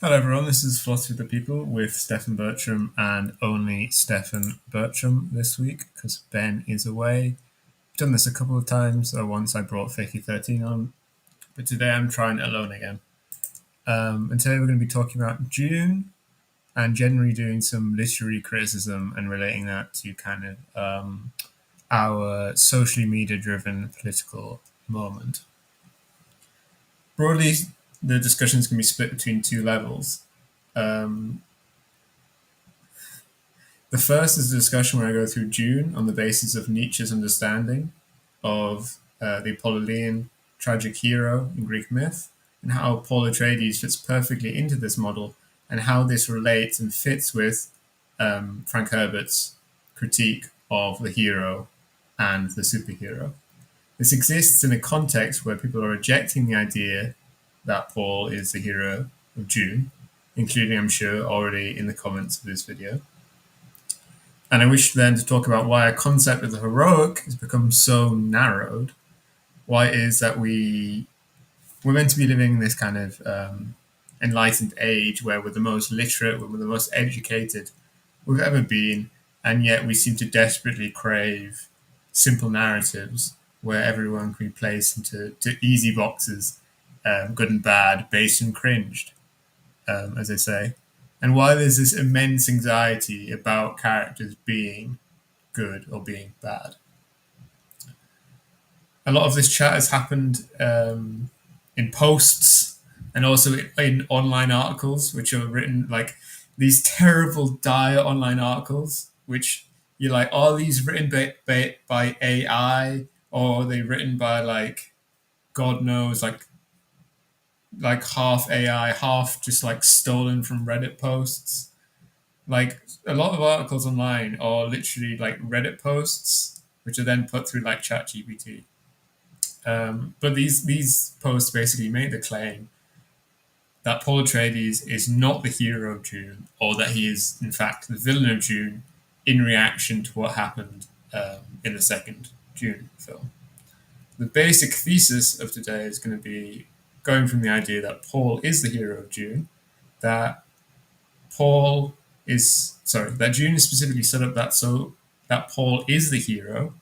Hello everyone, this is Philosophy of the People with Stefan Bertram and only Stefan Bertram this week because Ben is away. I've done this a couple of times. Once I brought Fakey13 on, but today I'm trying it alone again. And today we're going to be talking about Dune and generally doing some literary criticism and relating that to kind of our socially media driven political moment. Broadly, the discussion is going to be split between two levels. Um, The first is a discussion where I go through Dune on the basis of Nietzsche's understanding of the apollonian tragic hero in Greek myth, and how Paul Atreides fits perfectly into this model, and how this relates and fits with Frank Herbert's critique of the hero and the superhero. This exists in a context where people are rejecting the idea that Paul is the hero of Dune, including, I'm sure, already in the comments of this video. And I wish then to talk about why a concept of the heroic has become so narrowed. Why it is that we're meant to be living in this kind of enlightened age where we're the most literate, we're the most educated we've ever been, and yet we seem to desperately crave simple narratives where everyone can be placed into easy boxes, good and bad, base and cringed, as they say, and why there's this immense anxiety about characters being good or being bad. A lot of this chat has happened in posts and also in online articles, which are written like these terrible, dire online articles, which you're like, are these written by AI or are they written by like God knows, like half AI, half just like stolen from Reddit posts. Like a lot of articles online are literally like Reddit posts, which are then put through like ChatGPT. But these posts basically make the claim that Paul Atreides is not the hero of Dune, or that he is in fact the villain of Dune in reaction to what happened in the second Dune film. The basic thesis of today is going to be going from the idea that Paul is the hero of Dune, that that Dune is specifically set up that Paul is the hero.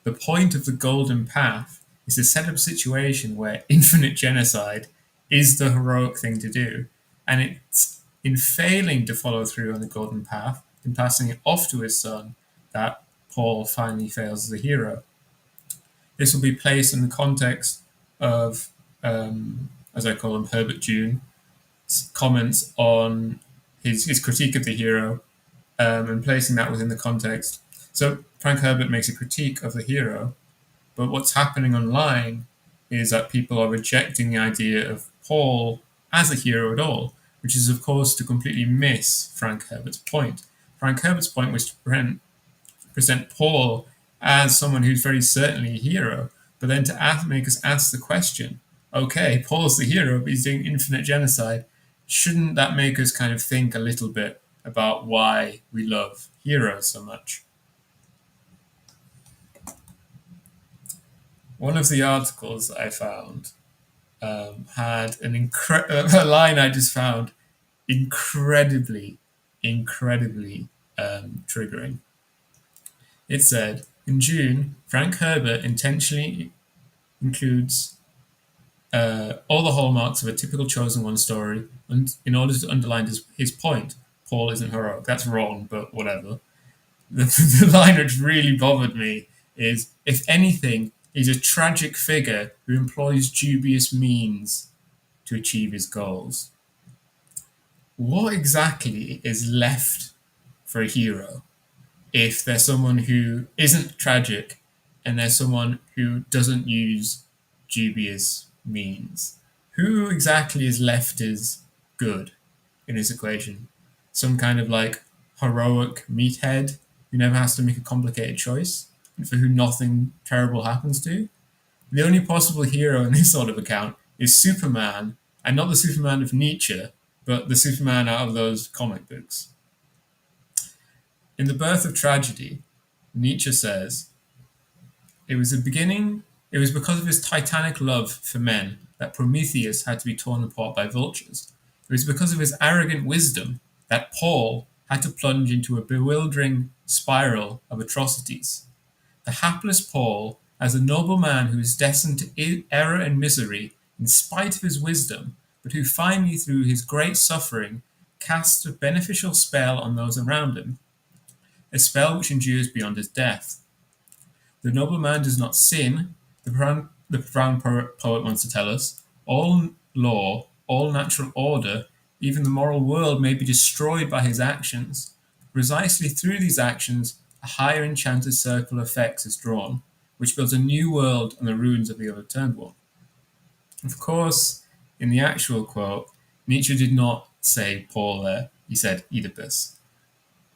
The point of the Golden Path is to set up a situation where infinite genocide is the heroic thing to do, and it's in failing to follow through on the Golden Path, in passing it off to his son, that Paul finally fails as a hero. This will be placed in the context of, as I call him, Herbert Dune, comments on his critique of the hero, and placing that within the context. So Frank Herbert makes a critique of the hero, but what's happening online is that people are rejecting the idea of Paul as a hero at all, which is, of course, to completely miss Frank Herbert's point. Frank Herbert's point was to present Paul as someone who's very certainly a hero, but then to make us ask the question, okay, Paul's the hero, but he's doing infinite genocide. Shouldn't that make us kind of think a little bit about why we love heroes so much? One of the articles I found had a line I just found incredibly triggering. It said, in June, Frank Herbert intentionally includes all the hallmarks of a typical chosen one story in order to underline his point. Paul isn't heroic. That's wrong, but whatever. The line which really bothered me is, if anything, he's a tragic figure who employs dubious means to achieve his goals. What exactly is left for a hero if there's someone who isn't tragic and there's someone who doesn't use dubious means? Who exactly is left as good in this equation? Some kind of like heroic meathead who never has to make a complicated choice and for whom nothing terrible happens to? The only possible hero in this sort of account is Superman, and not the Superman of Nietzsche, but the Superman out of those comic books. In The Birth of Tragedy, Nietzsche says, it was because of his titanic love for men that Prometheus had to be torn apart by vultures. It was because of his arrogant wisdom that Paul had to plunge into a bewildering spiral of atrocities. The hapless Paul, as a noble man who is destined to error and misery in spite of his wisdom, but who finally, through his great suffering, casts a beneficial spell on those around him, a spell which endures beyond his death. The noble man does not sin, the profound poet wants to tell us. All law, all natural order, even the moral world may be destroyed by his actions. Precisely through these actions, a higher enchanted circle of effects is drawn, which builds a new world on the ruins of the overturned one. Of course, in the actual quote, Nietzsche did not say Paul there, he said Oedipus.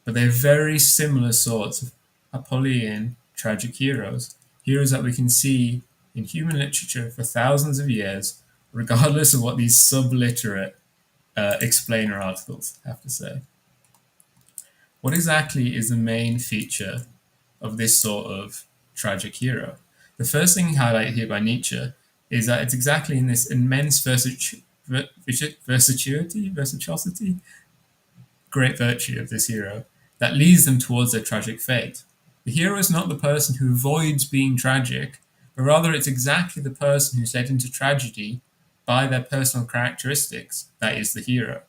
But they're very similar sorts of apollonian tragic heroes, heroes that we can see in human literature for thousands of years, regardless of what these subliterate explainer articles have to say. What exactly is the main feature of this sort of tragic hero? The first thing highlighted here by Nietzsche is that it's exactly in this immense virtuosity, great virtue of this hero, that leads them towards their tragic fate. The hero is not the person who avoids being tragic, but rather it's exactly the person who's led into tragedy by their personal characteristics that is the hero.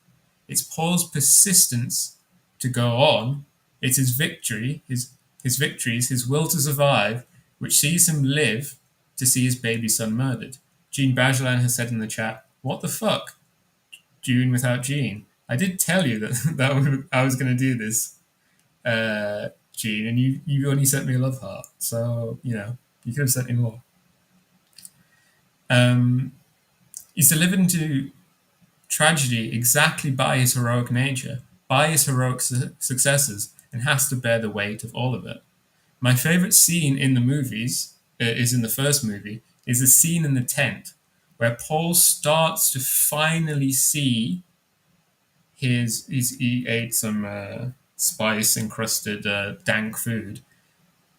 It's Paul's persistence to go on, it's his victory, his victories, his will to survive, which sees him live to see his baby son murdered. Jean Bagelin has said in the chat, "What the fuck? Dune without Jean." I did tell you that I was going to do this, Gene, and you only sent me a love heart. So, you could have sent me more. He's delivered into tragedy exactly by his heroic nature, by his heroic successes, and has to bear the weight of all of it. My favorite scene in the movies is in the first movie, is the scene in the tent where Paul starts to finally see he ate some spice encrusted dank food.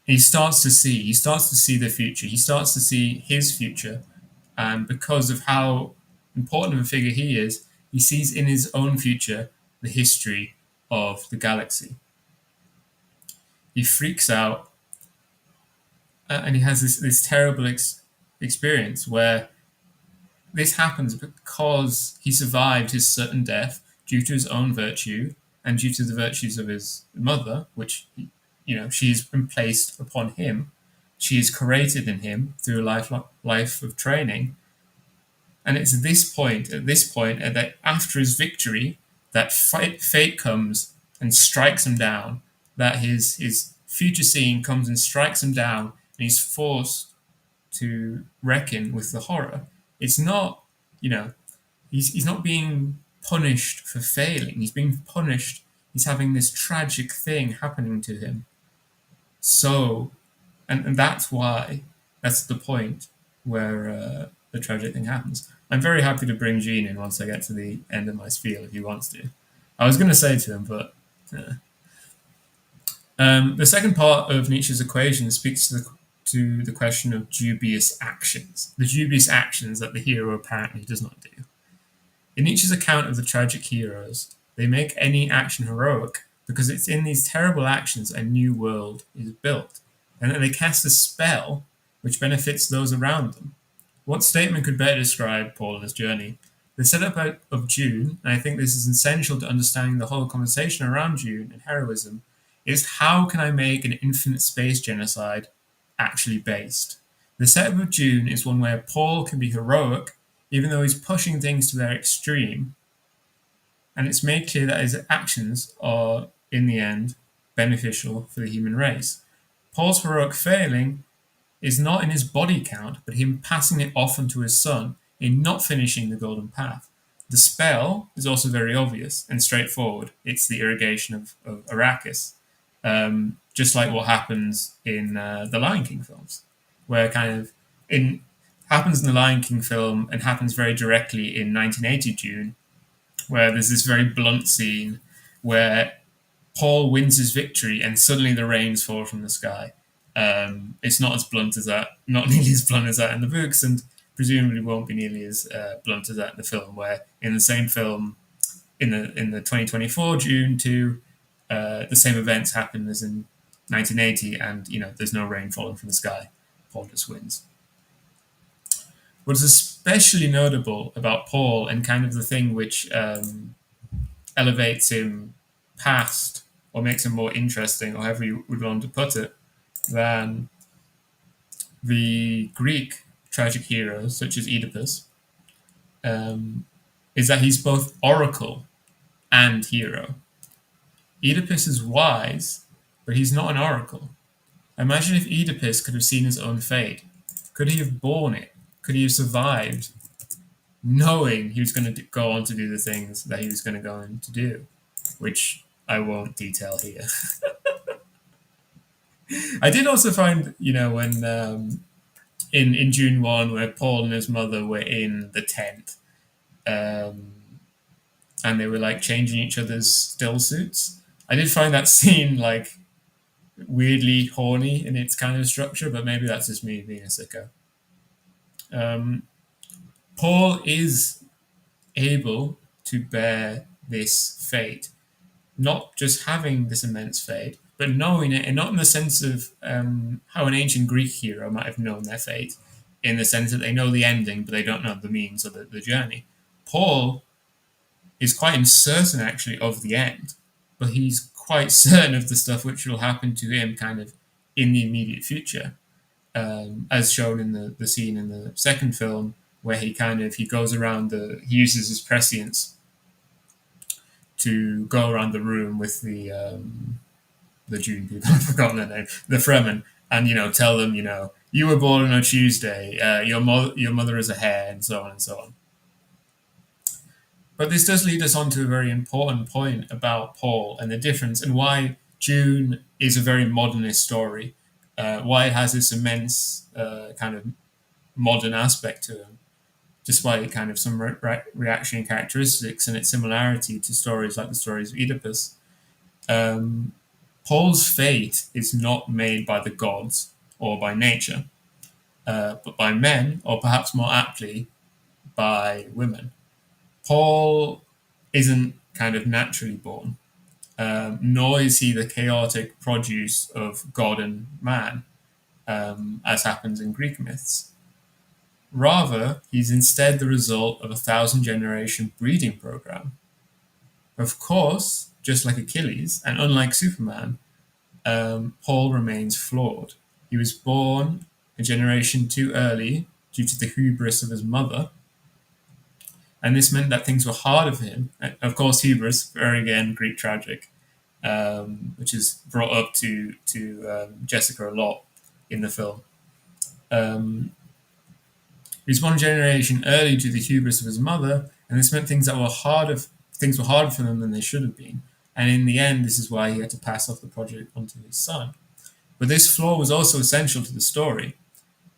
He starts to see the future. He starts to see his future, and because of how important of a figure he is, he sees in his own future the history of the galaxy. He freaks out, and he has this terrible experience where this happens because he survived his certain death due to his own virtue and due to the virtues of his mother, which, she's been placed upon him. She is created in him through a life of training. And it's at this point, that after his victory, that fate comes and strikes him down, that his future scene comes and strikes him down, and he's forced to reckon with the horror. It's not, he's not being punished for failing. He's being punished. He's having this tragic thing happening to him. So, and that's why, that's the point where the tragic thing happens. I'm very happy to bring Gene in once I get to the end of my spiel if he wants to. I was going to say to him, but... the second part of Nietzsche's equation speaks to the question of dubious actions, the dubious actions that the hero apparently does not do. In Nietzsche's account of the tragic heroes, they make any action heroic because it's in these terrible actions a new world is built, and that they cast a spell which benefits those around them. What statement could better describe Paul and his journey? The setup of Dune, and I think this is essential to understanding the whole conversation around Dune and heroism, is how can I make an infinite space genocide actually based? The setup of Dune is one where Paul can be heroic, even though he's pushing things to their extreme, and it's made clear that his actions are, in the end, beneficial for the human race. Paul's heroic failing is not in his body count, but him passing it off onto his son in not finishing the golden path. The spell is also very obvious and straightforward. It's the irrigation of Arrakis, just like what happens in the Lion King films, where happens in the Lion King film and happens very directly in 1980 Dune, where there's this very blunt scene where Paul wins his victory and suddenly the rains fall from the sky. It's not as blunt as that, not nearly as blunt as that in the books, and presumably won't be nearly as blunt as that in the film, where in the same film, in the 2024 June 2, the same events happen as in 1980, and there's no rain falling from the sky. Paul just wins. What's especially notable about Paul, and kind of the thing which elevates him past or makes him more interesting, or however you would want to put it, than the Greek tragic heroes such as Oedipus, is that he's both oracle and hero. Oedipus is wise, but he's not an oracle. Imagine if Oedipus could have seen his own fate. Could he have borne it? Could he have survived, knowing he was going to go on to do the things that he was going to go on to do, which I won't detail here. I did also find, when in June 1, where Paul and his mother were in the tent, and they were like changing each other's still suits. I did find that scene like weirdly horny in its kind of structure, but maybe that's just me being a sicko. Paul is able to bear this fate, not just having this immense fate, but knowing it, and not in the sense of how an ancient Greek hero might have known their fate, in the sense that they know the ending, but they don't know the means or the journey. Paul is quite uncertain, actually, of the end, but he's quite certain of the stuff which will happen to him kind of in the immediate future, as shown in the scene in the second film, where he goes around he uses his prescience to go around the room with the Dune people, I've forgotten their name, the Fremen, and tell them, you were born on a Tuesday, your mother is a hare, and so on and so on. But this does lead us on to a very important point about Paul and the difference, and why Dune is a very modernist story, why it has this immense kind of modern aspect to it, despite kind of some reactionary characteristics and its similarity to stories like the stories of Oedipus. Paul's fate is not made by the gods or by nature, but by men, or perhaps more aptly, by women. Paul isn't kind of naturally born, nor is he the chaotic produce of God and man, as happens in Greek myths. Rather, he's instead the result of a 1,000-generation breeding program. Of course, just like Achilles, and unlike Superman, Paul remains flawed. He was born a generation too early due to the hubris of his mother, and this meant that things were harder for him. Of course, hubris, very again Greek tragic, which is brought up to Jessica a lot in the film. He was one generation early due to the hubris of his mother, and this meant things were harder for him than they should have been. And in the end, this is why he had to pass off the project onto his son. But this flaw was also essential to the story,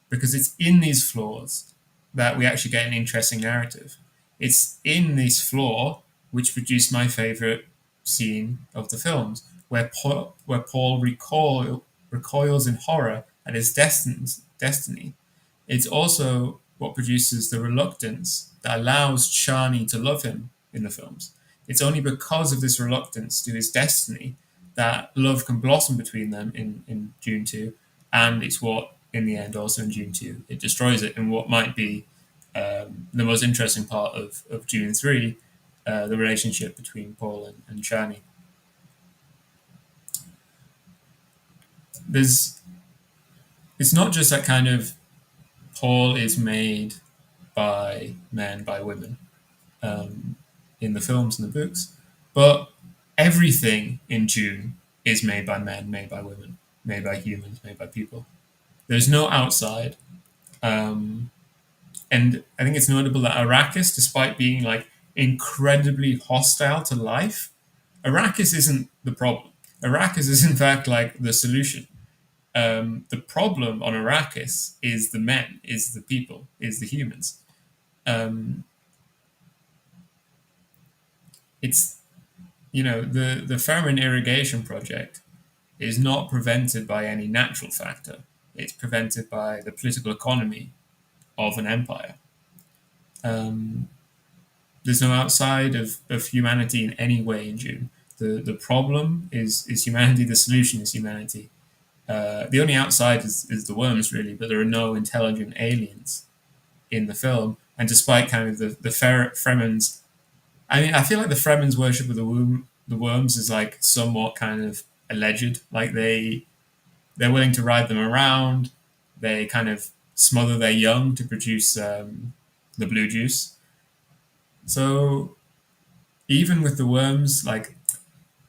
because it's in these flaws that we actually get an interesting narrative. It's in this flaw which produced my favorite scene of the films, where Paul recoils in horror at his destiny. It's also what produces the reluctance that allows Chani to love him in the films. It's only because of this reluctance to his destiny that love can blossom between them in Dune 2, and it's what, in the end, also in Dune 2, it destroys it in what might be the most interesting part of Dune 3, the relationship between Paul and Chani. It's not just that kind of Paul is made by men, by women, in the films and the books, but everything in Dune is made by men, made by women, made by humans, made by people. There's no outside. And I think it's notable that Arrakis, despite being like incredibly hostile to life, Arrakis isn't the problem. Arrakis is in fact like the solution. The problem on Arrakis is the men, is the people, is the humans. It's, the Fermin irrigation project is not prevented by any natural factor. It's prevented by the political economy of an empire. There's no outside of humanity in any way in Dune. The problem is humanity. The solution is humanity. The only outside is the worms, really, but there are no intelligent aliens in the film. And despite kind of the Fremens, I mean, I feel like the Fremen's worship of the worms is like somewhat kind of alleged. Like they're willing to ride them around. They kind of smother their young to produce the blue juice. So even with the worms, like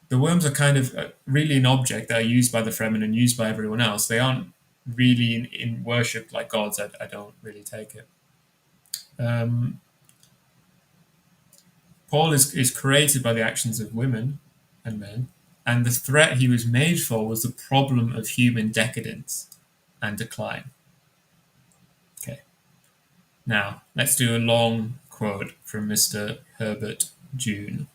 the worms are kind of really an object that are used by the Fremen and used by everyone else. They aren't really in worship like gods. I don't really take it. Um, Paul is created by the actions of women and men, and the threat he was made for was the problem of human decadence and decline. Okay, now let's do a long quote from Mr. Herbert Dune.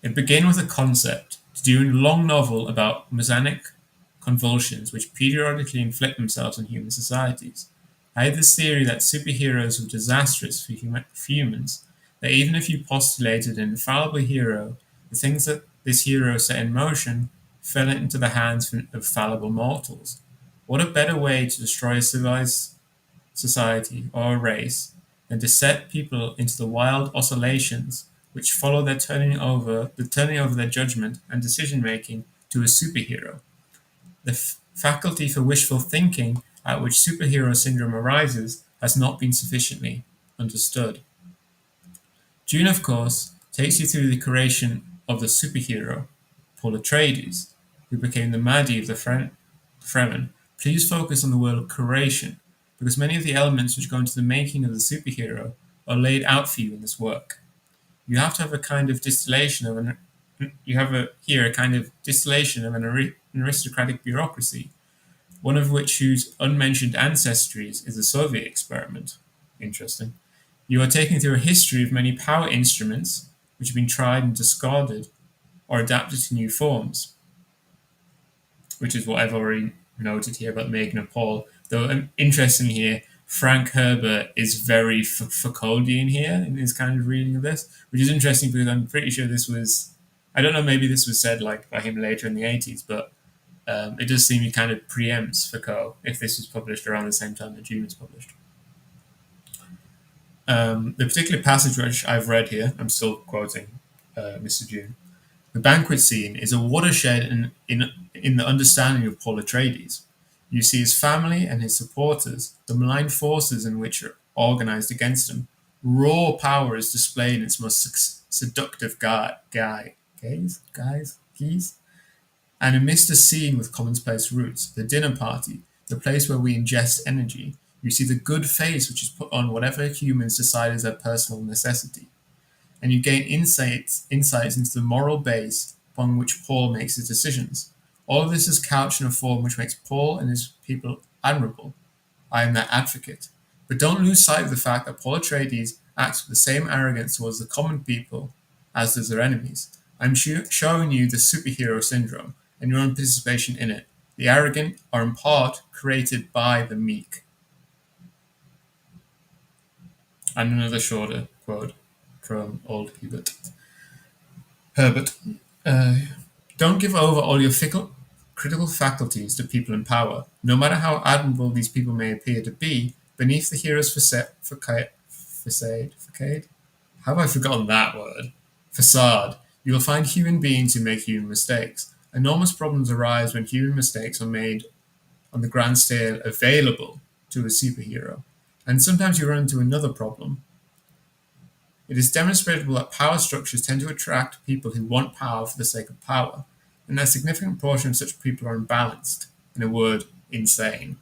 It began with a concept, Dune, a long novel about mesanic convulsions which periodically inflict themselves on human societies. I had this theory that superheroes were disastrous for humans, that even if you postulated an infallible hero, the things that this hero set in motion fell into the hands of fallible mortals. What a better way to destroy a civilized society or a race than to set people into the wild oscillations which follow the turning over their judgment and decision making to a superhero. The faculty for wishful thinking at which superhero syndrome arises has not been sufficiently understood. Dune, of course, takes you through the creation of the superhero, Paul Atreides, who became the Mahdi of the Fremen. Please focus on the word creation, because many of the elements which go into the making of the superhero are laid out for you in this work. You have to have a kind of distillation of an you have here a kind of distillation of an aristocratic bureaucracy, one of which whose unmentioned ancestries is the Soviet experiment. Interesting. You are taking through a history of many power instruments which have been tried and discarded or adapted to new forms, which is what I've already noted here about Megan and Paul. Though interestingly here, Frank Herbert is very Foucauldian here in his kind of reading of this, which is interesting because I'm pretty sure this was, I don't know, maybe this was said like by him later in the 80s, but it does seem he kind of preempts Foucault if this was published around the same time that Dune was published. The particular passage which I've read here, I'm still quoting Mr. Dune. The banquet scene is a watershed in the understanding of Paul Atreides. You see his family and his supporters, the malign forces in which are organized against him. Raw power is displayed in its most seductive gaze. And amidst a scene with commonplace roots, the dinner party, the place where we ingest energy, you see the good face which is put on whatever humans decide is their personal necessity. And you gain insights into the moral base upon which Paul makes his decisions. All of this is couched in a form which makes Paul and his people admirable. I am their advocate. But don't lose sight of the fact that Paul Atreides acts with the same arrogance towards the common people as does their enemies. I'm showing you the superhero syndrome and your own participation in it. The arrogant are in part created by the meek. And another shorter quote from old Herbert. Don't give over all your critical faculties to people in power. No matter how admirable these people may appear to be, beneath the hero's facade, how have I forgotten that word? Facade. You will find human beings who make human mistakes. Enormous problems arise when human mistakes are made on the grand scale available to a superhero. And sometimes you run into another problem. It is demonstrable that power structures tend to attract people who want power for the sake of power, and that a significant portion of such people are imbalanced, in a word, insane.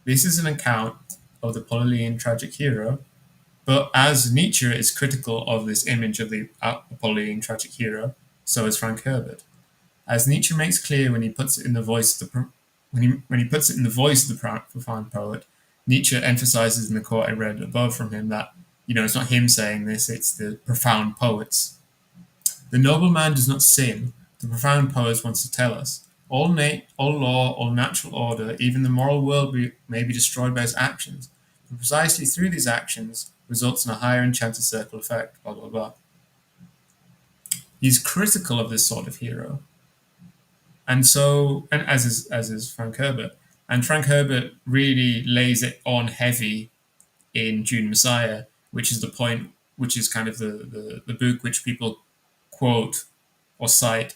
This is an account of the Apollonian tragic hero, but as Nietzsche is critical of this image of the Apollonian tragic hero, so is Frank Herbert. As Nietzsche makes clear when he puts it in the voice of the profound poet, Nietzsche emphasizes in the quote I read above from him that it's not him saying this, it's the profound poets. The noble man does not sin, the profound poet wants to tell us. All law, all natural order, even the moral world may be destroyed by his actions. But precisely through these actions, results in a higher enchanted circle effect, blah, blah, blah. He's critical of this sort of hero. And so, and as is Frank Herbert. And Frank Herbert really lays it on heavy in Dune Messiah, which is the point, which is kind of the book which people quote or cite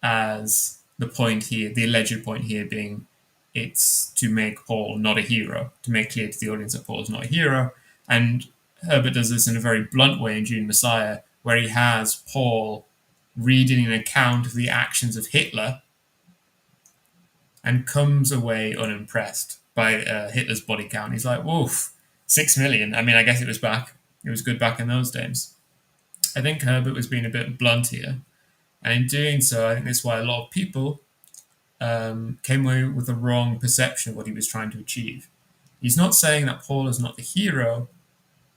as the point here, the alleged point here being it's to make Paul not a hero, to make clear to the audience that Paul is not a hero. And Herbert does this in a very blunt way in Dune Messiah, where he has Paul reading an account of the actions of Hitler and comes away unimpressed by Hitler's body count. He's like, woof, 6 million. I mean, I guess it was back. It was good back in those days. I think Herbert was being a bit blunt here. And in doing so, I think that's why a lot of people came away with the wrong perception of what he was trying to achieve. He's not saying that Paul is not the hero,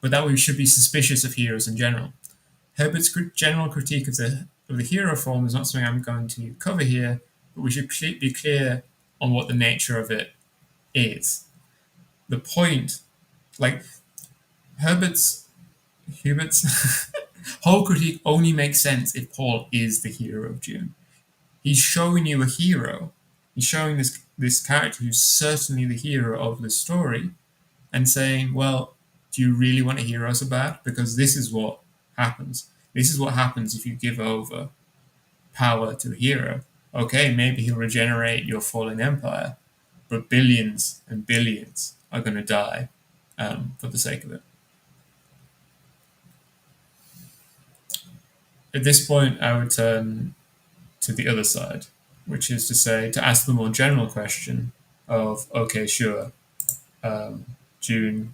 but that we should be suspicious of heroes in general. Herbert's general critique of the hero form is not something I'm going to cover here, but we should be clear on what the nature of it is. The point, like Herbert's whole critique only makes sense if Paul is the hero of Dune. He's showing you a hero. He's showing this character who's certainly the hero of the story and saying, well, do you really want a hero so bad? Because this is what happens. This is what happens if you give over power to a hero. Okay, maybe he'll regenerate your fallen empire, but billions and billions are going to die for the sake of it. At this point, I would turn to the other side, which is to say, to ask the more general question of, okay, sure, Dune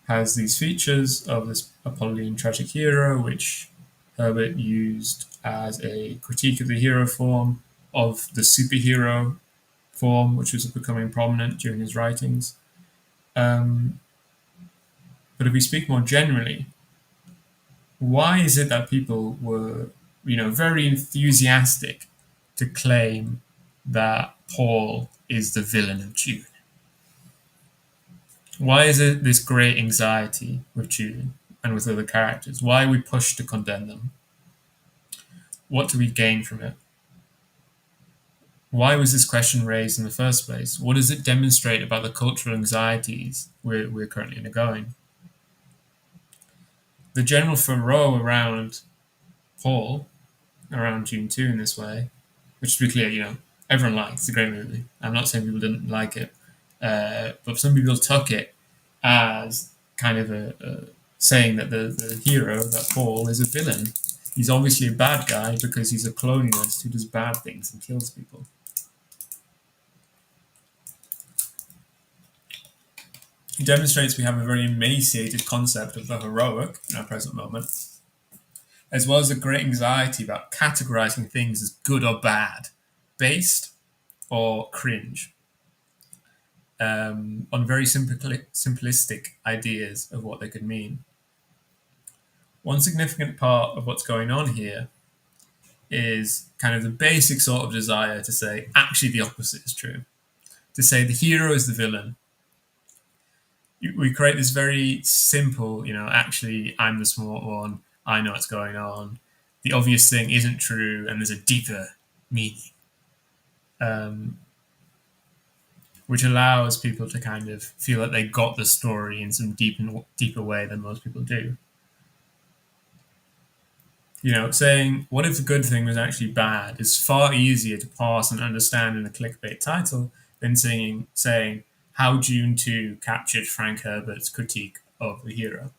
has these features of this apollonian tragic hero, which Herbert used as a critique of the hero form, of the superhero form, which was becoming prominent during his writings. But if we speak more generally, why is it that people were, very enthusiastic to claim that Paul is the villain of Dune? Why is it this great anxiety with Dune and with other characters? Why are we pushed to condemn them? What do we gain from it? Why was this question raised in the first place? What does it demonstrate about the cultural anxieties we're currently undergoing? The general furore around Paul, around Dune 2 in this way, which to be clear, everyone likes. It's a great movie. I'm not saying people didn't like it, but some people took it as kind of a saying that the hero, that Paul, is a villain. He's obviously a bad guy because he's a colonialist who does bad things and kills people. It demonstrates we have a very emaciated concept of the heroic in our present moment, as well as a great anxiety about categorizing things as good or bad, based or cringe, on very simplistic ideas of what they could mean. One significant part of what's going on here is kind of the basic sort of desire to say, actually, the opposite is true. To say the hero is the villain. We create this very simple, actually, I'm the smart one, I know what's going on. The obvious thing isn't true, and there's a deeper meaning. Which allows people to kind of feel like they got the story in some deeper way than most people do. Saying, what if the good thing was actually bad is far easier to parse and understand in a clickbait title than saying how Dune 2 captured Frank Herbert's critique of the hero.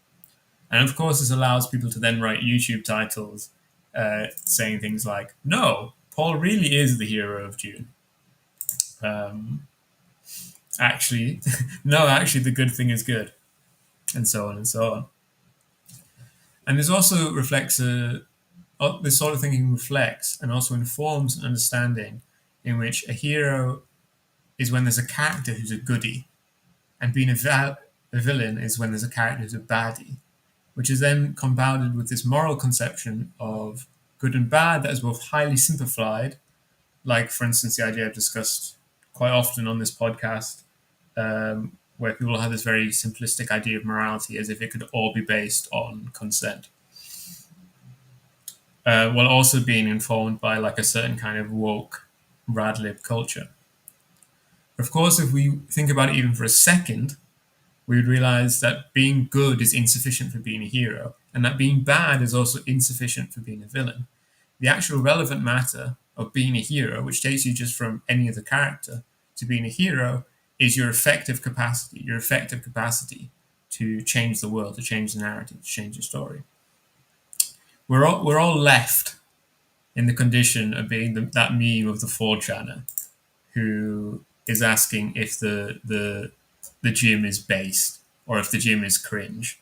And of course, this allows people to then write YouTube titles saying things like, no, Paul really is the hero of Dune. Actually, the good thing is good. And so on and so on. And this also reflects this sort of thinking reflects and also informs an understanding in which a hero is when there's a character who's a goodie, and being a villain is when there's a character who's a baddie, which is then compounded with this moral conception of good and bad that is both highly simplified, like, for instance, the idea I've discussed quite often on this podcast, where people have this very simplistic idea of morality as if it could all be based on consent, while also being informed by like a certain kind of woke rad lib culture. Of course, if we think about it even for a second, we would realize that being good is insufficient for being a hero, and that being bad is also insufficient for being a villain. The actual relevant matter of being a hero, which takes you just from any other character to being a hero, is your effective capacity to change the world, to change the narrative, to change the story. We're all left in the condition of being that meme of the 4chaner who is asking if the gym is based or if the gym is cringe.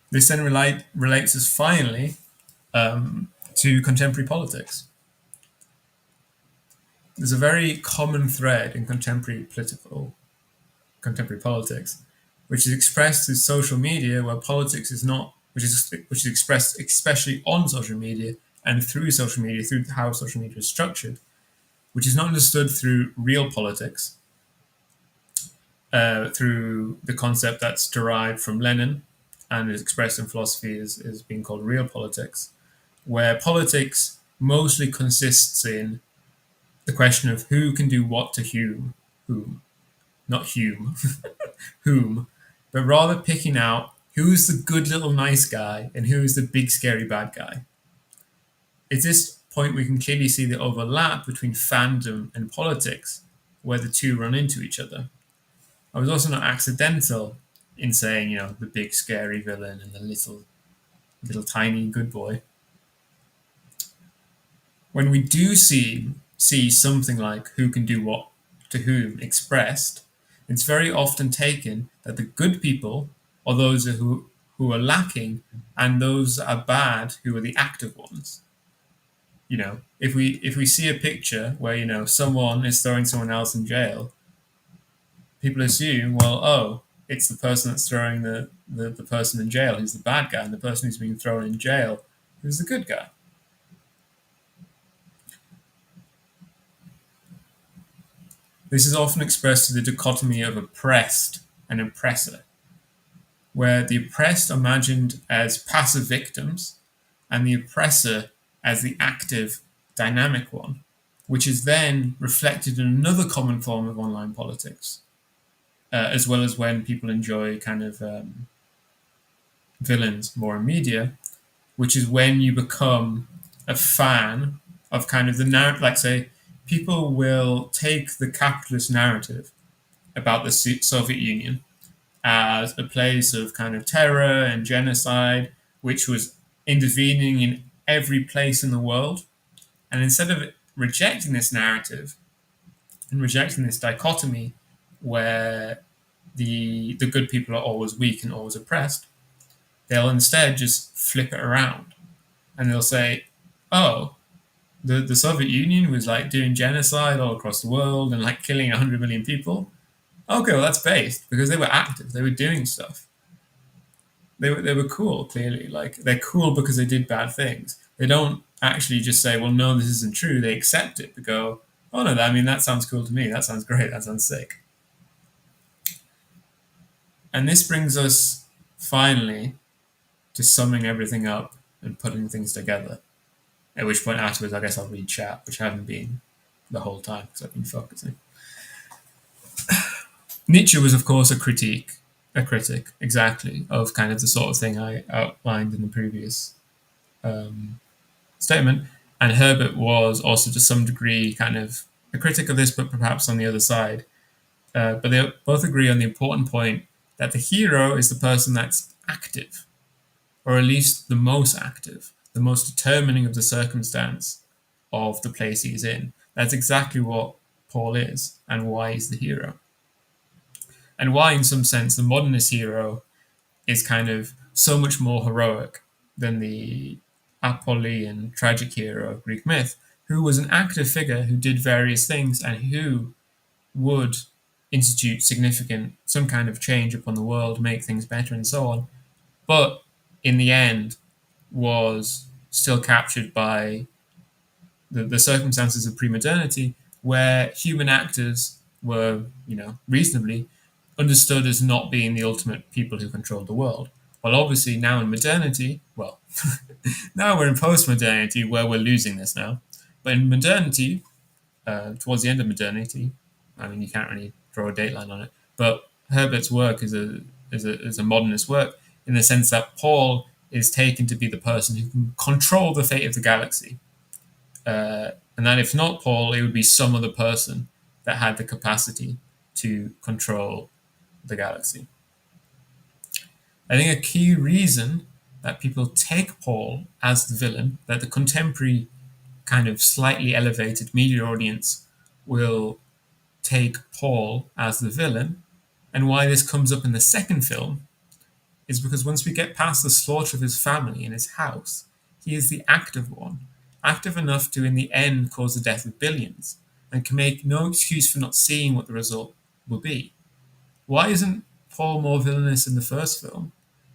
This then relates us finally to contemporary politics. There's a very common thread in contemporary politics, which is expressed through social media, where politics is not, which is expressed especially on social media and through social media, through how social media is structured, which is not understood through real politics, through the concept that's derived from Lenin and is expressed in philosophy as being called real politics, where politics mostly consists in the question of who can do what to whom, not whom, whom, but rather picking out who's the good little nice guy and who is the big scary bad guy. At this point, we can clearly see the overlap between fandom and politics, where the two run into each other. I was also not accidental in saying, the big scary villain and the little tiny good boy. When we do see something like who can do what to whom expressed, it's very often taken that the good people are those who are lacking, and those that are bad who are the active ones. If we see a picture where someone is throwing someone else in jail, people assume, well, oh, it's the person that's throwing the person in jail who's the bad guy, and the person who's being thrown in jail who's the good guy. This is often expressed through the dichotomy of oppressed and oppressor, where the oppressed are imagined as passive victims and the oppressor as the active, dynamic one, which is then reflected in another common form of online politics, as well as when people enjoy kind of villains more in media, which is when you become a fan of kind of the narrative. Like, say, people will take the capitalist narrative about the Soviet Union as a place of kind of terror and genocide, which was intervening in every place in the world. And instead of rejecting this narrative and rejecting this dichotomy where the good people are always weak and always oppressed, they'll instead just flip it around. And they'll say, oh, the Soviet Union was like doing genocide all across the world and like killing 100 million people. Okay, well, that's based because they were active. They were doing stuff. They were cool, clearly. Like, they're cool because they did bad things. They don't actually just say, well, no, this isn't true. They accept it. They go, oh, no, that sounds cool to me. That sounds great. That sounds sick. And this brings us finally to summing everything up and putting things together. At which point afterwards, I guess I'll read chat, which I haven't been the whole time because I've been focusing. Nietzsche was, of course, a critic, exactly, of kind of the sort of thing I outlined in the previous statement. And Herbert was also, to some degree, kind of a critic of this, but perhaps on the other side. But they both agree on the important point that the hero is the person that's active, or at least the most active, the most determining of the circumstance of the place he's in. That's exactly what Paul is, and why he's the hero. And why, in some sense, the modernist hero is kind of so much more heroic than the apollonian tragic hero of Greek myth, who was an active figure who did various things and who would institute some kind of change upon the world, make things better and so on, but in the end was still captured by the circumstances of pre-modernity where human actors were, reasonably understood as not being the ultimate people who controlled the world. Well, obviously now in modernity, well, now we're in post-modernity where we're losing this now. But in modernity, towards the end of modernity, I mean, you can't really draw a dateline on it, but Herbert's work is a modernist work in the sense that Paul is taken to be the person who can control the fate of the galaxy. And that if not Paul, it would be some other person that had the capacity to control the galaxy. I think a key reason that people take Paul as the villain, that the contemporary kind of slightly elevated media audience will take Paul as the villain, and why this comes up in the second film, is because once we get past the slaughter of his family in his house, he is the active one, active enough to in the end cause the death of billions, and can make no excuse for not seeing what the result will be. Why isn't Paul more villainous in the first film?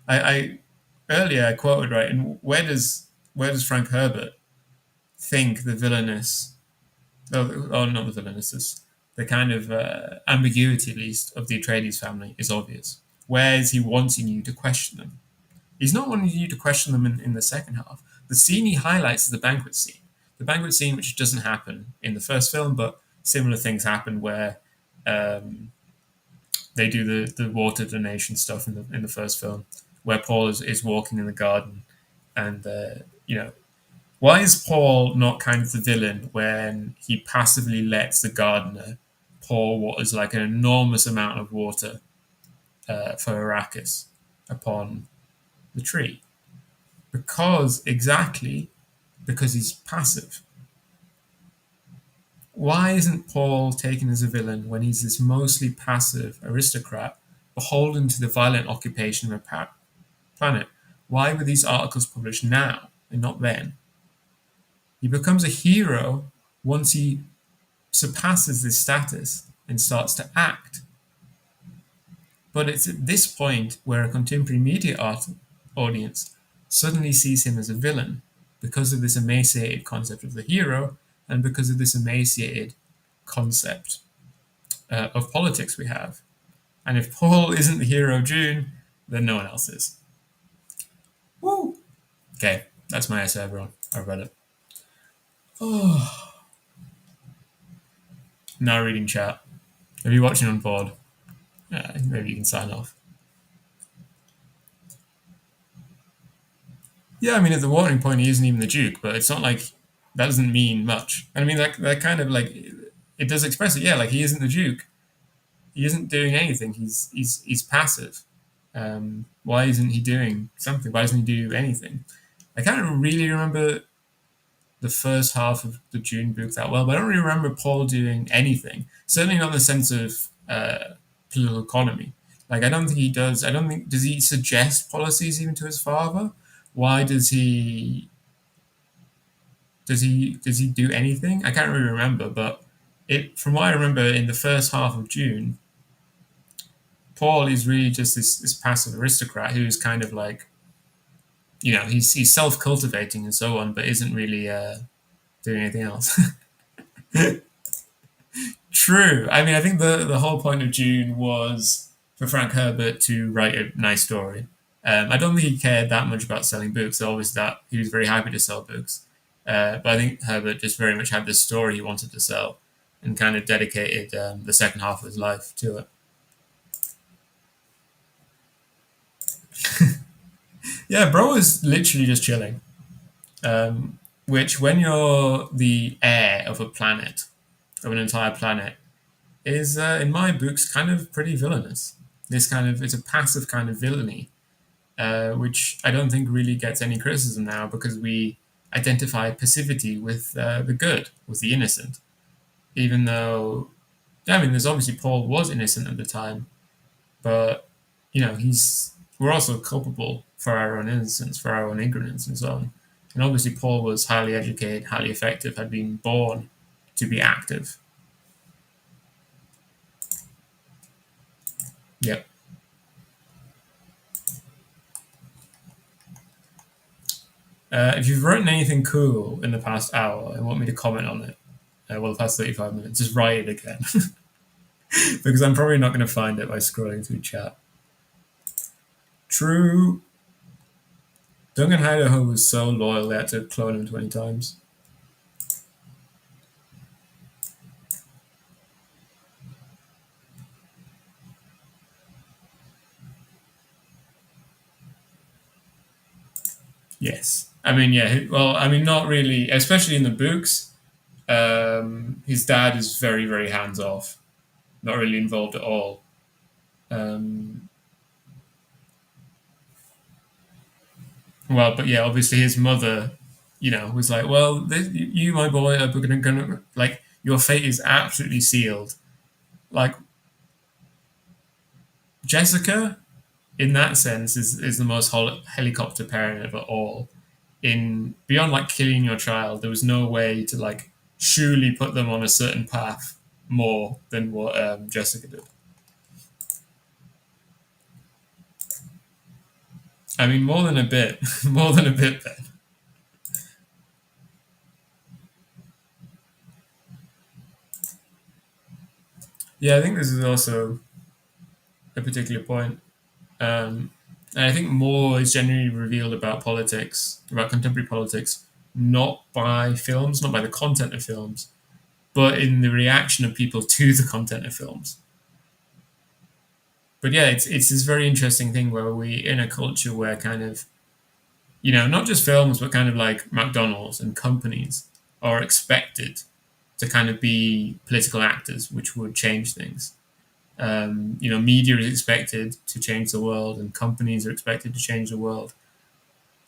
I earlier I quoted right, and where does Frank Herbert think the villainous? Oh, not the villainous. The kind of ambiguity, at least, of the Atreides family is obvious. Where is he wanting you to question them? He's not wanting you to question them in the second half. The scene he highlights is the banquet scene. The banquet scene, which doesn't happen in the first film, but similar things happen where they do the water donation stuff in the first film, where Paul is walking in the garden, and why is Paul not kind of the villain when he passively lets the gardener pour what is like an enormous amount of water for Arrakis upon the tree? Because he's passive. Why isn't Paul taken as a villain when he's this mostly passive aristocrat beholden to the violent occupation of a planet? Why were these articles published now and not then? He becomes a hero once he surpasses this status and starts to act. But it's at this point where a contemporary media audience suddenly sees him as a villain because of this emaciated concept of the hero and because of this emaciated concept of politics we have. And if Paul isn't the hero of Dune, then no one else is. Woo! Okay, that's my essay, everyone. I read it. Oh. Now reading chat. If you're watching on board, maybe you can sign off. Yeah, I mean, at the warning point, he isn't even the Duke, but it's not like that doesn't mean much. I mean, that kind of like it does express it. Yeah, like he isn't the Duke. He isn't doing anything. He's passive. Why isn't he doing something? Why doesn't he do anything? I can't really remember the first half of the Dune book that well, but I don't really remember Paul doing anything. Certainly not in the sense of political economy. Like I don't think he does. I don't think does he suggest policies even to his father? Why does he do anything? I can't really remember, but it from what I remember in the first half of Dune, Paul is really just this passive aristocrat who's kind of like he's self cultivating and so on, but isn't really doing anything else. True. I mean, I think the whole point of Dune was for Frank Herbert to write a nice story. I don't think he cared that much about selling books. Obviously, that he was very happy to sell books, but I think Herbert just very much had this story he wanted to sell, and kind of dedicated the second half of his life to it. Yeah, bro is literally just chilling. Which, when you're the heir of a planet, of an entire planet, is in my books kind of pretty villainous. This kind of it's a passive kind of villainy, which I don't think really gets any criticism now because we identify passivity with the good, with the innocent. Even though, yeah, I mean, there's obviously Paul was innocent at the time, but we're also culpable for our own innocence, for our own ignorance, and so on. And obviously, Paul was highly educated, highly effective, had been born to be active. Yep. If you've written anything cool in the past hour and want me to comment on it, well, the past 35 minutes, just write it again. Because I'm probably not going to find it by scrolling through chat. True. Duncan Idaho was so loyal they had to clone him 20 times. Yes. I mean, yeah. Well, I mean, not really, especially in the books. His dad is very, very hands off, not really involved at all. Um, well, but yeah, obviously his mother, was like, well, you, my boy, are gonna like your fate is absolutely sealed. Like Jessica, in that sense, is the most helicopter parent of it all. In beyond like killing your child, there was no way to like surely put them on a certain path more than what Jessica did. I mean, more than a bit, more than a bit. Ben. Yeah, I think this is also a particular point. And I think more is generally revealed about politics, about contemporary politics, not by films, not by the content of films, but in the reaction of people to the content of films. But yeah, it's this very interesting thing where we in a culture where kind of not just films, but kind of like McDonald's and companies are expected to kind of be political actors, which would change things. Media is expected to change the world, and companies are expected to change the world.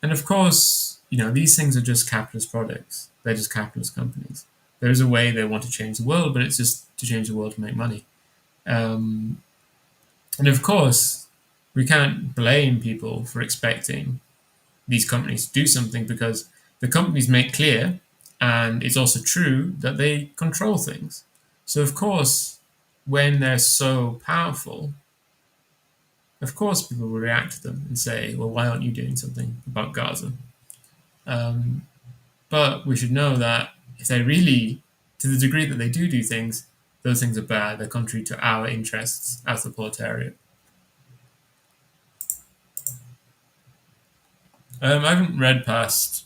And of course, these things are just capitalist products. They're just capitalist companies. There is a way they want to change the world, but it's just to change the world to make money. Um, and of course, we can't blame people for expecting these companies to do something because the companies make clear, and it's also true, that they control things. So, of course, when they're so powerful, of course people will react to them and say, well, why aren't you doing something about Gaza? Um, but we should know that if they really, to the degree that they do things, those things are bad. They're contrary to our interests as the proletariat. I haven't read past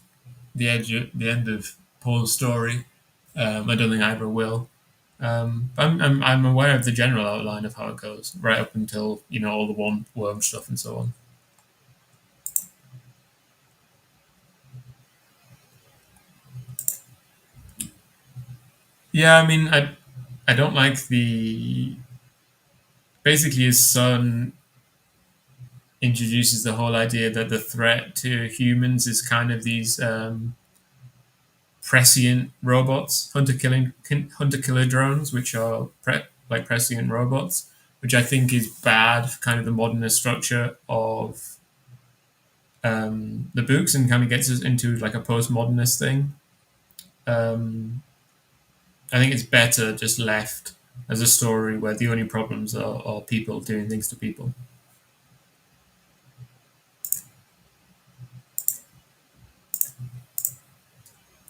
the end of Paul's story. I don't think I ever will. I'm aware of the general outline of how it goes, right up until all the worm stuff and so on. Yeah, I mean, I don't like the basically his son introduces the whole idea that the threat to humans is kind of these prescient robots, hunter killer drones, which are like prescient robots, which I think is bad for kind of the modernist structure of the books and kind of gets us into like a postmodernist thing. Um, I think it's better just left as a story where the only problems are people doing things to people.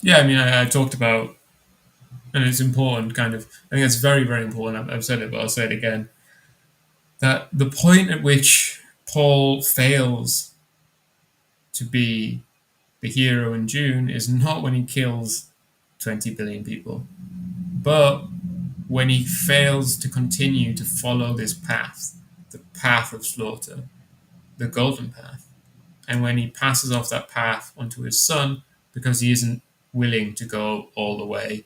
Yeah, I mean, I talked about, and it's important, kind of, I think it's very, very important. I've said it, but I'll say it again, that the point at which Paul fails to be the hero in Dune is not when he kills 20 billion people, but when he fails to continue to follow this path, the path of slaughter, the golden path, and when he passes off that path onto his son because he isn't willing to go all the way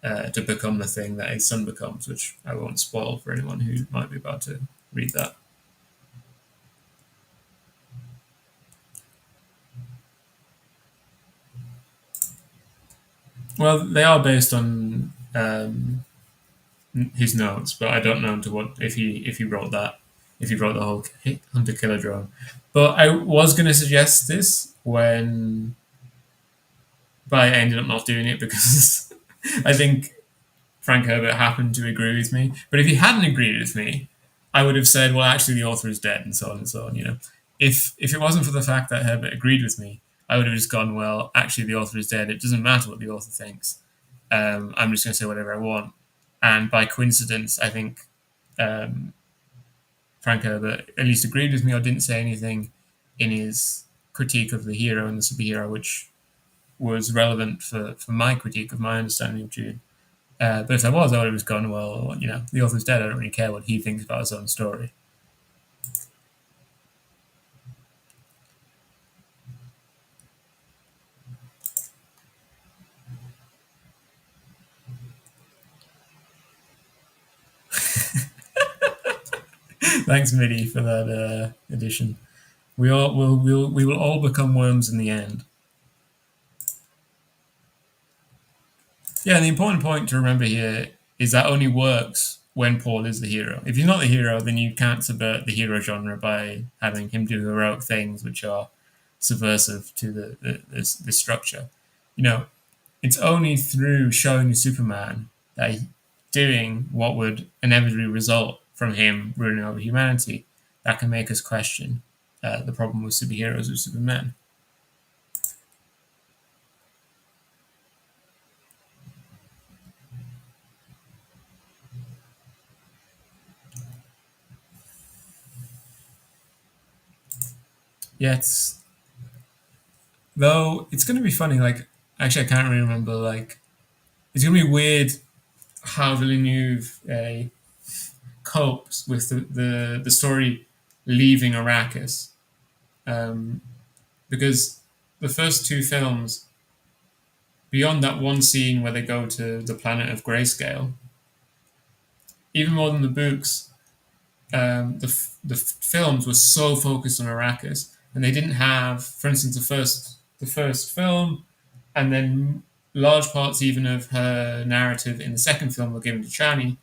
to become the thing that his son becomes, which I won't spoil for anyone who might be about to read that. Well, they are based on his notes, but I don't know to what if he wrote that, if he wrote the whole Hunter Killer drone. But I was going to suggest this when, but I ended up not doing it because I think Frank Herbert happened to agree with me. But if he hadn't agreed with me, I would have said, well, actually, the author is dead, and so on and so on. If it wasn't for the fact that Herbert agreed with me, I would have just gone, well, actually, the author is dead. It doesn't matter what the author thinks. I'm just going to say whatever I want. And by coincidence, I think um, Frank Herbert at least agreed with me or didn't say anything in his critique of the hero and the superhero, which was relevant for my critique of my understanding of Dune. But if I was, I would have just gone, well, the author's dead. I don't really care what he thinks about his own story. Thanks, Midi, for that addition. We will all become worms in the end. Yeah, and the important point to remember here is that only works when Paul is the hero. If he's not the hero, then you can't subvert the hero genre by having him do heroic things which are subversive to this structure. You know, it's only through showing Superman that doing what would inevitably result from him ruling over humanity that can make us question the problem with superheroes or Superman. Yeah, though it's going to be funny. Like, actually, I can't really remember. Like, it's going to be weird how Villeneuve copes with the story leaving Arrakis, um, because the first two films, beyond that one scene where they go to the planet of Grayscale, even more than the books, the films were so focused on Arrakis, and they didn't have, for instance, the first film, and then large parts even of her narrative in the second film were given to Chani,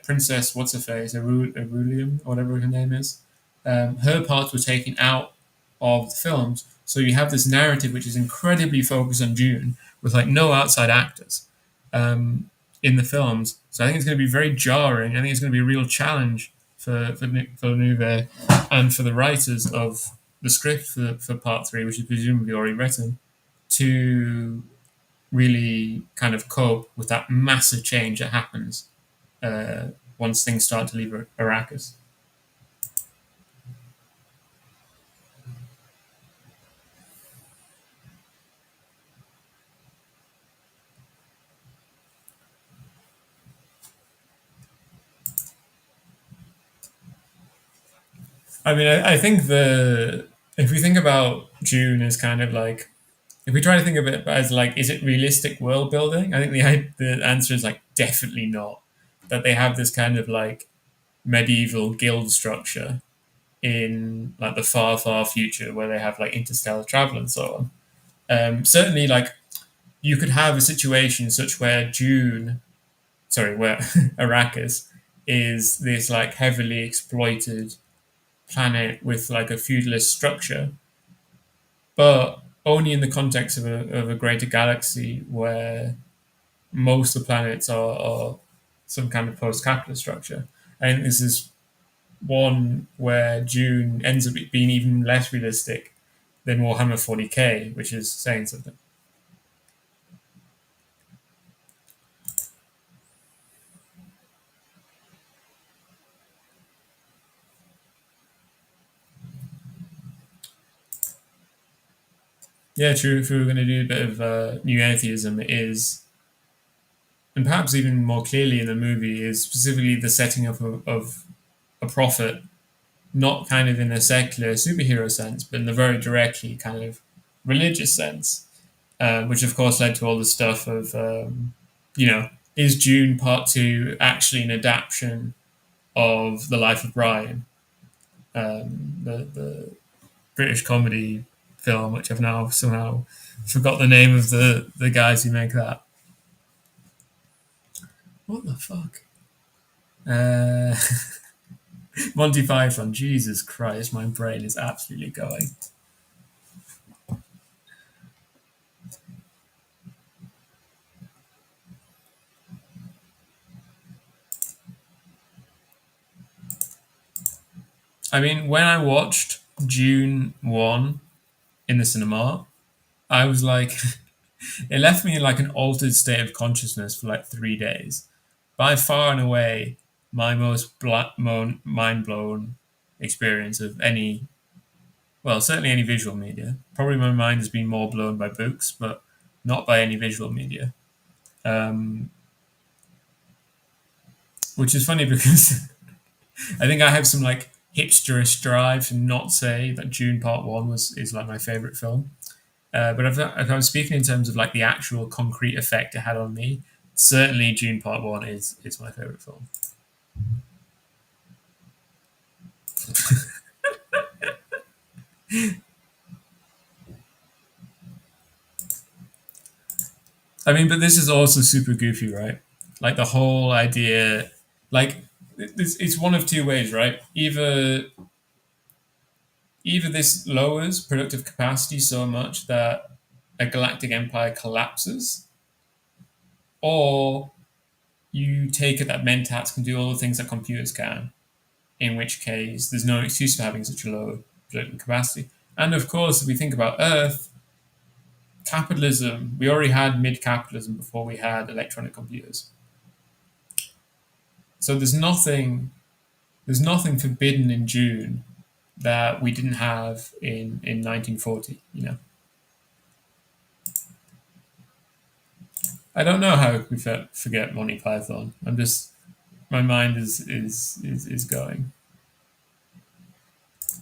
Princess what's her face, Arulium, or whatever her name is. Her parts were taken out of the films, so you have this narrative which is incredibly focused on Dune with like no outside actors um, in the films. So I think it's going to be very jarring. I think it's going to be a real challenge for Villeneuve and for the writers of the script for Part Three, which is presumably already written, to really kind of cope with that massive change that happens uh, once things start to leave Arrakis. I mean, I think if we think about June as kind of like, if we try to think of it as like, is it realistic world building? I think the answer is like definitely not. That they have this kind of like medieval guild structure in like the far far future where they have like interstellar travel and so on. Certainly, like you could have a situation such where where Arrakis is this like heavily exploited planet with like a feudalist structure, but only in the context of a greater galaxy where most of the planets are some kind of post-capitalist structure. And this is one where Dune ends up being even less realistic than Warhammer 40k, which is saying something. Yeah, true. If we were going to do a bit of new atheism, it is, and perhaps even more clearly in the movie, is specifically the setting up of a prophet, not kind of in a secular superhero sense, but in the very directly kind of religious sense, which of course led to all the stuff of, is June Part 2 actually an adaptation of The Life of Brian, the British comedy film, which I've now somehow forgot the name of the guys who make that. What the fuck? Uh, Monty Python. Jesus Christ, my brain is absolutely going. I mean, when I watched June 1, in the cinema, I was like, it left me in like an altered state of consciousness for like 3 days. By far and away, my most mind blown experience of any, well, certainly any visual media. Probably my mind has been more blown by books, but not by any visual media. Um, which is funny because I think I have some like hipsterish drive to not say that Dune Part One was is like my favorite film. But if I was speaking in terms of like the actual concrete effect it had on me, certainly Dune Part One is my favorite film. I mean, but this is also super goofy, right? Like the whole idea, like it's one of two ways, right? Either this lowers productive capacity so much that a galactic empire collapses, or you take it that mentats can do all the things that computers can, in which case there's no excuse for having such a low productive capacity. And of course, if we think about Earth, capitalism, we already had mid capitalism before we had electronic computers. So there's nothing forbidden in Dune that we didn't have in 1940, you know. I don't know how we forget Monty Python. I'm just my mind is going.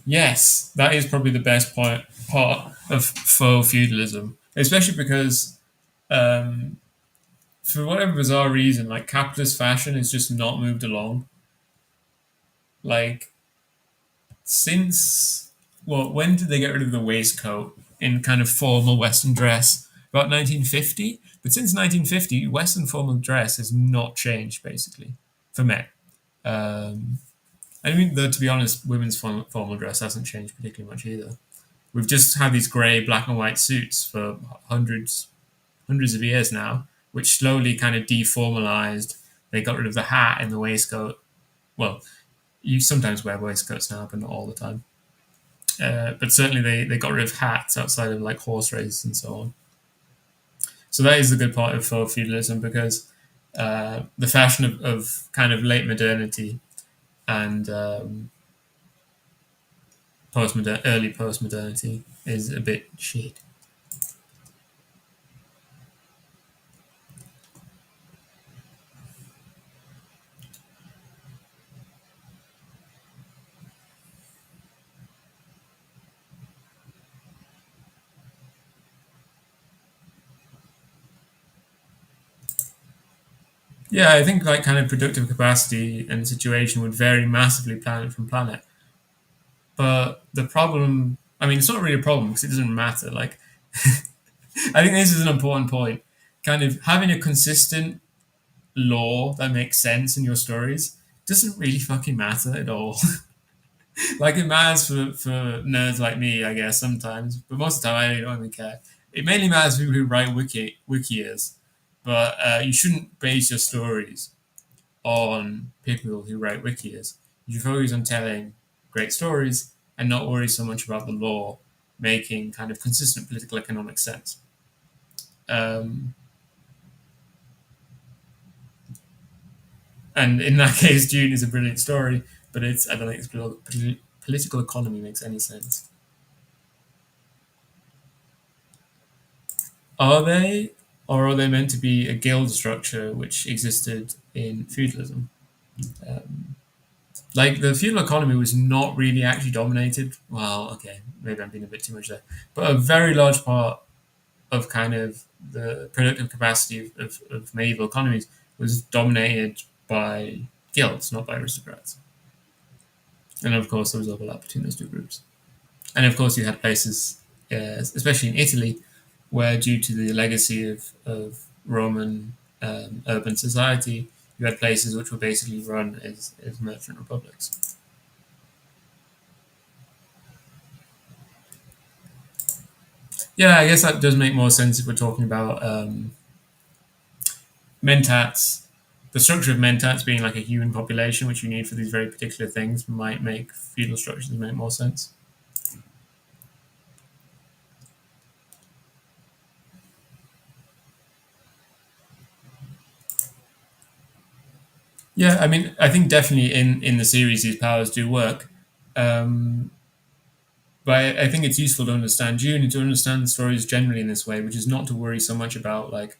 Yes, that is probably the best part of faux feudalism, especially because um, for whatever bizarre reason, like capitalist fashion has just not moved along. Like since well, when did they get rid of the waistcoat in kind of formal Western dress? About 1950. But since 1950, Western formal dress has not changed basically for men. Um, I mean, though, to be honest, women's formal dress hasn't changed particularly much either. We've just had these grey black and white suits for hundreds of years now, which slowly kind of deformalized. They got rid of the hat and the waistcoat. Well, you sometimes wear waistcoats now, but not all the time. But certainly they got rid of hats outside of like horse races and so on. So that is the good part of faux feudalism because the fashion of kind of late modernity and early post-modernity is a bit shit. Yeah, I think like kind of productive capacity and situation would vary massively planet from planet. But the problem, I mean, it's not really a problem because it doesn't matter. Like, I think this is an important point. Kind of having a consistent law that makes sense in your stories doesn't really fucking matter at all. Like it matters for nerds like me, I guess, sometimes, but most of the time I don't even care. It mainly matters for people who write wikiers, but you shouldn't base your stories on people who write wikiers. You should focus on telling great stories and not worry so much about the law making kind of consistent political economic sense. Um, and in that case, Dune is a brilliant story, but I don't think its political economy makes any sense. Are they, or are they meant to be a guild structure which existed in feudalism? Um, like the feudal economy was not really actually dominated. Well, okay, maybe I'm being a bit too much there, but a very large part of kind of the productive capacity of medieval economies was dominated by guilds, not by aristocrats. And of course, there was overlap between those two groups. And of course, you had places, especially in Italy, where due to the legacy of Roman urban society, you had places which were basically run as merchant republics. Yeah, I guess that does make more sense if we're talking about mentats. The structure of mentats being like a human population, which you need for these very particular things, might make feudal structures make more sense. Yeah, I mean, I think definitely in the series these powers do work, um, but I think it's useful to understand Dune and to understand stories generally in this way, which is not to worry so much about like,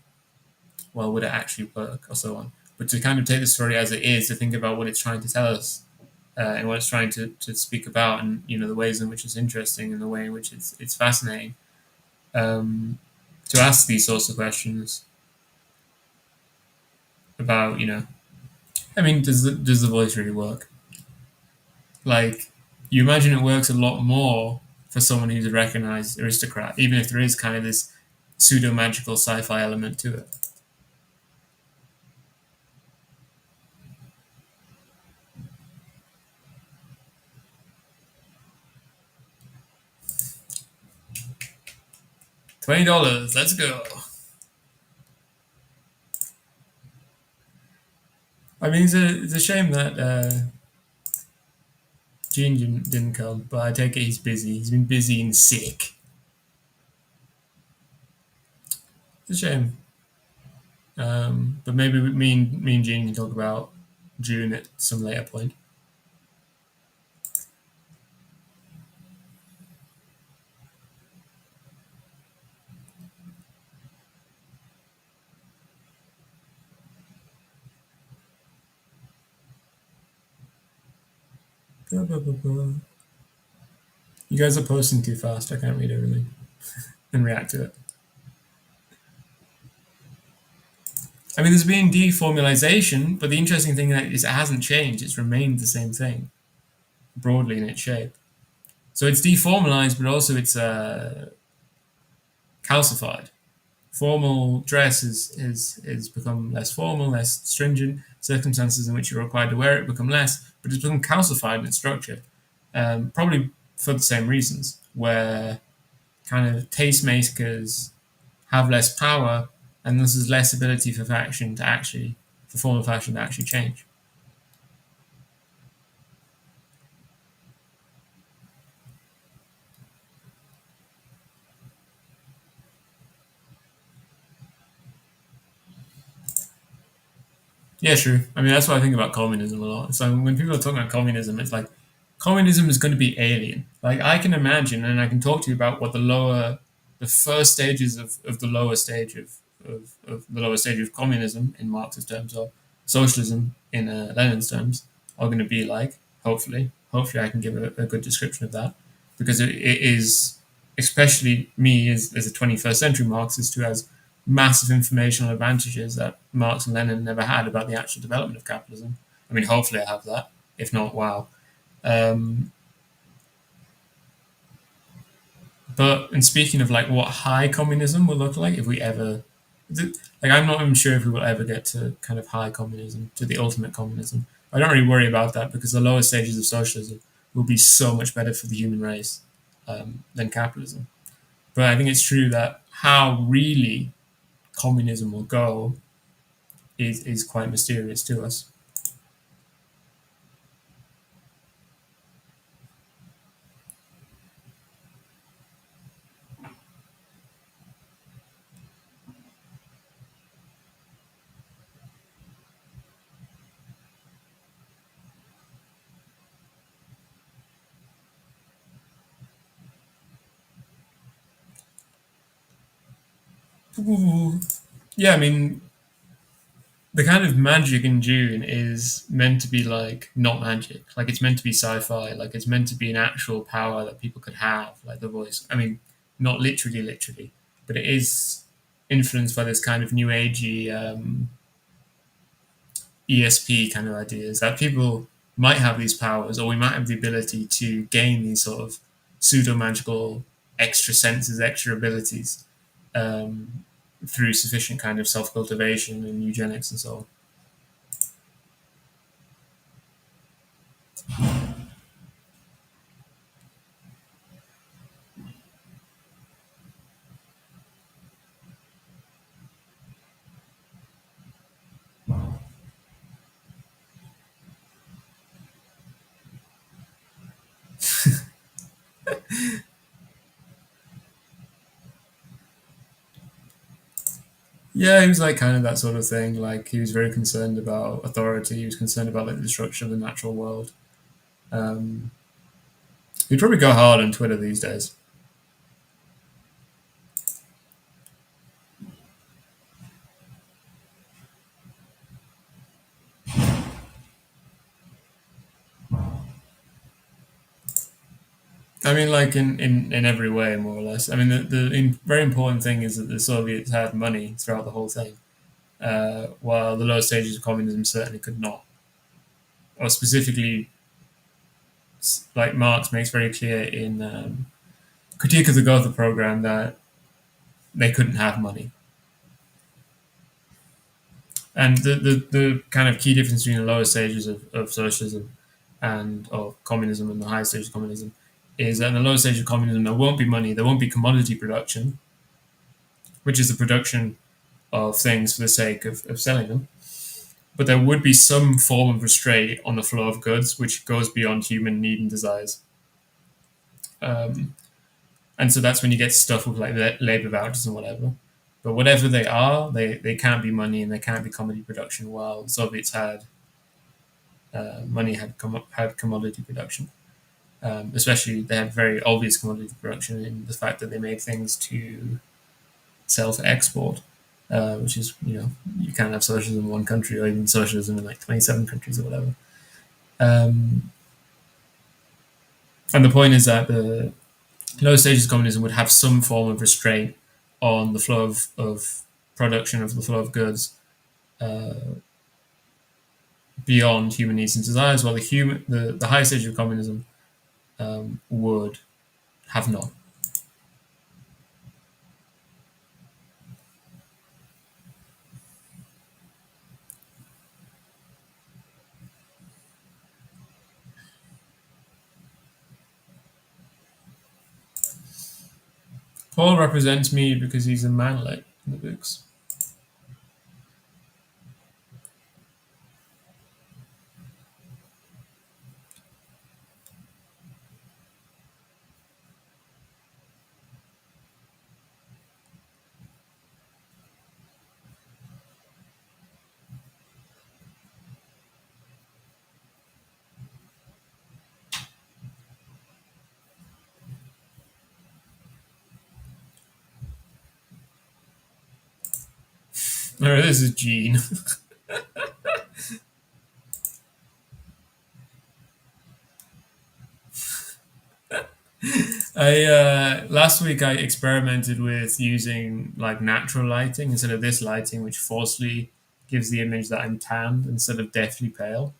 well, would it actually work or so on, but to kind of take the story as it is, to think about what it's trying to tell us, and what it's trying to speak about, and the ways in which it's interesting and the way in which it's fascinating. Um, to ask these sorts of questions about, I mean, does the voice really work? Like, you imagine it works a lot more for someone who's a recognized aristocrat, even if there is kind of this pseudo magical sci-fi element to it. $20, let's go. I mean, it's a shame that Gene didn't come, but I take it he's busy. He's been busy and sick. It's a shame. But maybe me and Gene can talk about June at some later point. You guys are posting too fast. I can't read everything and react to it. I mean, there's been deformalization, but the interesting thing is it hasn't changed. It's remained the same thing broadly in its shape. So it's deformalized, but also it's calcified. Formal dress is become less formal, less stringent. Circumstances in which you're required to wear it become less, but it's become calcified in its structure. Probably for the same reasons, where kind of tastemakers have less power, and thus there's less ability for formal fashion to actually change. Yeah, sure. I mean, that's what I think about communism a lot. So when people are talking about communism, it's like communism is going to be alien. Like I can imagine, and I can talk to you about what the first stages of the lower stage of the lower stage of communism in Marxist terms, or socialism in Lenin's terms, are going to be like. Hopefully, I can give a good description of that, because it is, especially me as a 21st century Marxist who has massive informational advantages that Marx and Lenin never had about the actual development of capitalism. I mean, hopefully I have that. If not, wow. Um, but in speaking of like what high communism will look like if we ever, like I'm not even sure if we will ever get to kind of high communism, to the ultimate communism. I don't really worry about that because the lower stages of socialism will be so much better for the human race than capitalism. But I think it's true that how really communism will go is quite mysterious to us. Yeah, I mean, the kind of magic in Dune is meant to be like not magic. Like it's meant to be sci-fi. Like it's meant to be an actual power that people could have, like the voice. I mean, not literally, but it is influenced by this kind of new agey ESP kind of ideas that people might have these powers, or we might have the ability to gain these sort of pseudo magical extra senses, extra abilities um, through sufficient kind of self cultivation and eugenics and so on. Yeah, he was like kind of that sort of thing. Like he was very concerned about authority. He was concerned about like the destruction of the natural world. Um, he'd probably go hard on Twitter these days. I mean, like in every way, more or less. I mean, very important thing is that the Soviets had money throughout the whole thing, while the lower stages of communism certainly could not. Or specifically, like Marx makes very clear in Critique of the Gotha program that they couldn't have money. And the kind of key difference between the lower stages of socialism and or communism and the higher stage of communism is that in the lower stage of communism there won't be money, there won't be commodity production, which is the production of things for the sake of selling them. But there would be some form of restraint on the flow of goods, which goes beyond human need and desires. Um, and so that's when you get stuff with like labor vouchers and whatever. But whatever they are, they can't be money and they can't be commodity production. While the Soviets had money, had commodity production. Especially, they had very obvious commodity production in the fact that they made things to sell for export, which is you can't have socialism in one country or even socialism in like 27 countries or whatever. Um, and the point is that the lower stages of communism would have some form of restraint on the flow of production of the flow of goods uh, beyond human needs and desires, while the higher stage of communism would have none. Paul represents me because he's a manlet in the books. No, this is Gene. I last week I experimented with using like natural lighting instead of this lighting, which falsely gives the image that I'm tanned instead of deathly pale.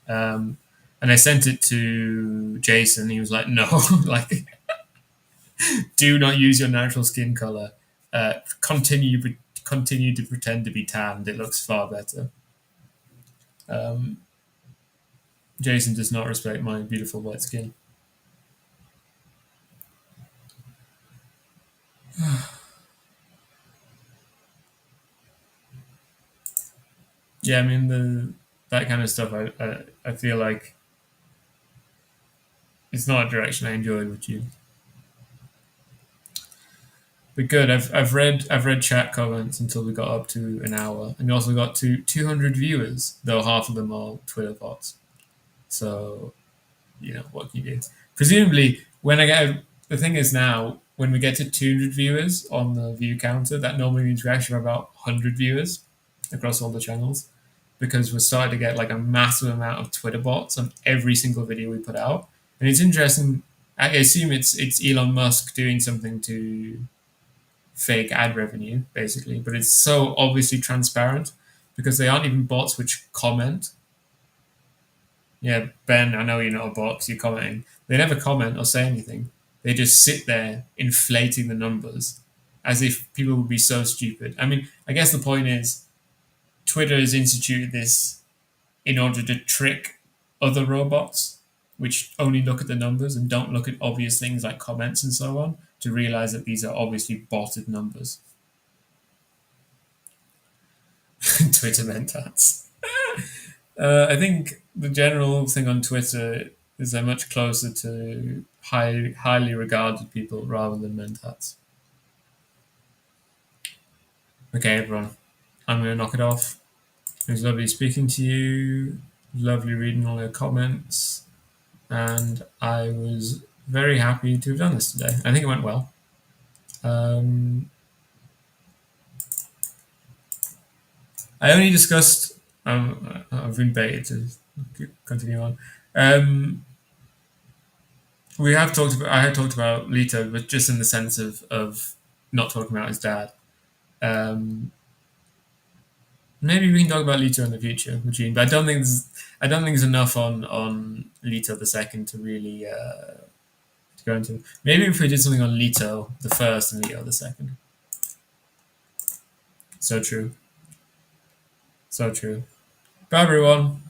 Um, and I sent it to Jason. He was like, "No, like, do not use your natural skin color. Continue to pretend to be tanned. It looks far better." Um, Jason does not respect my beautiful white skin. Yeah, I mean the that kind of stuff. I feel like it's not a direction I enjoy with you. But good. I've read chat comments until we got up to an hour, and we also got to 200 viewers, though half of them are Twitter bots. So what can you do? Presumably, when I get the thing is now when we get to 200 viewers on the view counter, that normally means we actually have about 100 viewers across all the channels because we're starting to get like a massive amount of Twitter bots on every single video we put out, and it's interesting. I assume it's Elon Musk doing something to fake ad revenue, basically, but it's so obviously transparent because they aren't even bots which comment. Yeah, Ben, I know you're not a bot 'cause you're commenting. They never comment or say anything. They just sit there inflating the numbers as if people would be so stupid. I mean, I guess the point is Twitter has instituted this in order to trick other robots, which only look at the numbers and don't look at obvious things like comments and so on, to realize that these are obviously botted numbers. Twitter mentats. I think the general thing on Twitter is they're much closer to highly regarded people rather than mentats. Okay, everyone, I'm going to knock it off. It was lovely speaking to you, lovely reading all your comments, and I was very happy to have done this today. I think it went well. Um, I only discussed. I've been baited to continue on. Um, we have talked about. I had talked about Leto, but just in the sense of not talking about his dad. Um, Maybe we can talk about Leto in the future, Eugene. But I don't think there's enough on Leto the second to really to go into. Maybe if we did something on Leto the first and Leto the second. So true. So true. Bye everyone.